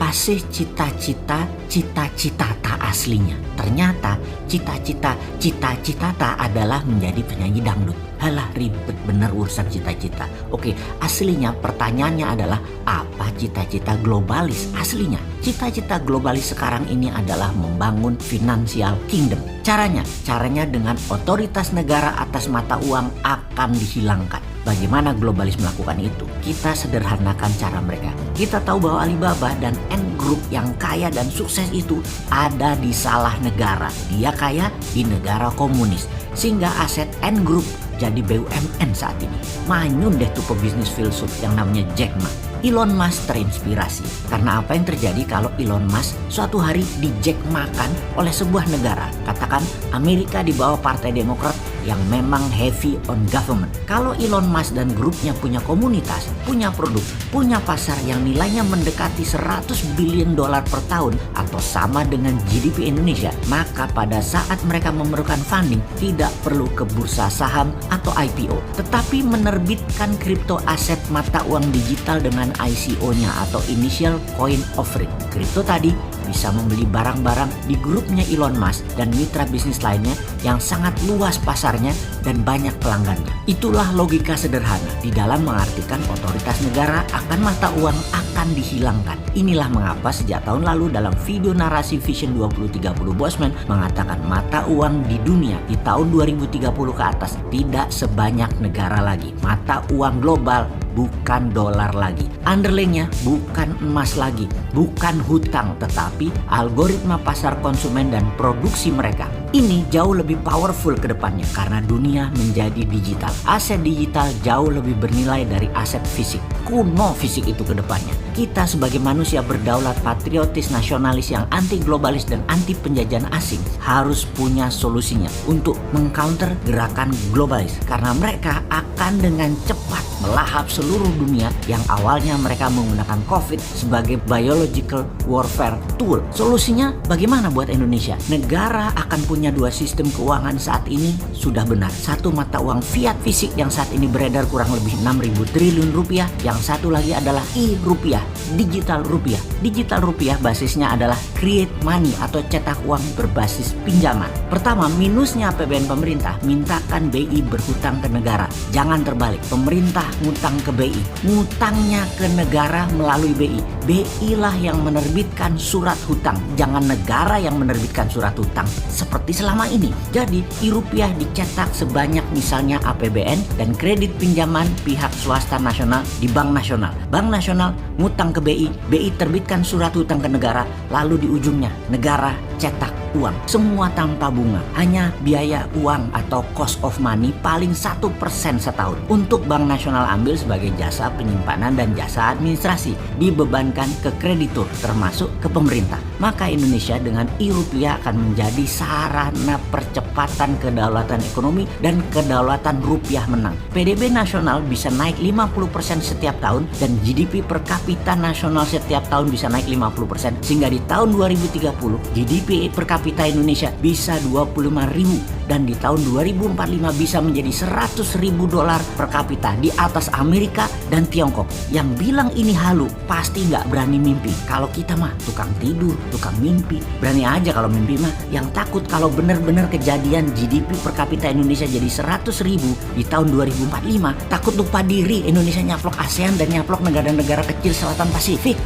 apa sih cita-cita tak aslinya? Ternyata cita-cita tak adalah menjadi penyanyi dangdut. Halah, ribet bener urusan cita-cita. Oke, aslinya pertanyaannya adalah apa cita-cita globalis aslinya? Cita-cita globalis sekarang ini adalah membangun financial kingdom. Caranya dengan otoritas negara atas mata uang akan dihilangkan. Bagaimana globalis melakukan itu? Kita sederhanakan cara mereka. Kita tahu bahwa Alibaba dan Ant Group yang kaya dan sukses itu ada di salah negara. Dia kaya di negara komunis. Sehingga aset Ant Group jadi BUMN saat ini. Manyun deh tuh pebisnis filsuf yang namanya Jack Ma. Elon Musk terinspirasi. Karena apa yang terjadi kalau Elon Musk suatu hari di Jack makan oleh sebuah negara. Katakan Amerika di bawah Partai Demokrat yang memang heavy on government. Kalau Elon Musk dan grupnya punya komunitas, punya produk, punya pasar yang nilainya mendekati 100 billion dolar per tahun atau sama dengan GDP Indonesia, maka pada saat mereka memerlukan funding tidak perlu ke bursa saham atau IPO, tetapi menerbitkan kripto aset mata uang digital dengan ICO-nya atau Initial Coin Offering. Kripto tadi bisa membeli barang-barang di grupnya Elon Musk dan mitra bisnis lainnya yang sangat luas pasarnya dan banyak pelanggannya. Itulah logika sederhana di dalam mengartikan otoritas negara akan mata uang akan dihilangkan. Inilah mengapa sejak tahun lalu dalam video narasi Vision 2030 Bosman mengatakan mata uang di dunia di tahun 2030 ke atas tidak sebanyak negara lagi. Mata uang global bukan dolar lagi. Underlyingnya bukan emas lagi, bukan hutang, tetapi algoritma pasar konsumen dan produksi mereka. Ini jauh lebih powerful ke depannya karena dunia menjadi digital. Aset digital jauh lebih bernilai dari aset fisik. Kuno fisik itu ke depannya. Kita sebagai manusia berdaulat, patriotis, nasionalis yang anti globalis dan anti penjajahan asing harus punya solusinya untuk mengcounter gerakan globalis karena mereka akan dengan cepat melahap seluruh dunia yang awalnya mereka menggunakan COVID sebagai biological warfare tool. Solusinya bagaimana buat Indonesia? Negara akan punya dua sistem keuangan saat ini sudah benar. Satu mata uang fiat fisik yang saat ini beredar kurang lebih 6.000 triliun rupiah. Yang satu lagi adalah e-rupiah, digital rupiah. Digital rupiah basisnya adalah create money atau cetak uang berbasis pinjaman. Pertama, minusnya APBN pemerintah, mintakan BI berhutang ke negara. Jangan terbalik, pemerintah ngutang ke BI, ngutangnya ke negara melalui BI. BI lah yang menerbitkan surat hutang, jangan negara yang menerbitkan surat hutang seperti selama ini. Jadi e-rupiah dicetak sebanyak misalnya APBN dan kredit pinjaman pihak swasta nasional di Bank Nasional. Bank Nasional ngutang ke BI, BI terbitkan surat hutang ke negara, lalu di ujungnya negara cetak uang. Semua tanpa bunga, hanya biaya uang atau cost of money paling 1% setahun. Untuk Bank Nasional ambil sebagai jasa penyimpanan dan jasa administrasi, dibebankan ke kreditur termasuk ke pemerintah. Maka Indonesia dengan e-rupiah akan menjadi sarana percepatan kedaulatan ekonomi dan kedaulatan rupiah menang. PDB nasional bisa naik 50% setiap tahun dan GDP per kapita nasional setiap tahun bisa naik 50%, sehingga di tahun 2030 GDP per kapita Indonesia bisa 25.000 dan di tahun 2045 bisa menjadi 100.000 dolar per kapita di atas Amerika dan Tiongkok. Yang bilang ini halu pasti nggak berani mimpi. Kalau kita mah tukang tidur, tukang mimpi. Berani aja kalau mimpi mah. Yang takut kalau benar-benar kejadian GDP per kapita Indonesia jadi 100.000 di tahun 2045, takut lupa diri Indonesia nyaplok ASEAN dan nyaplok negara-negara kecil selatan Pasifik.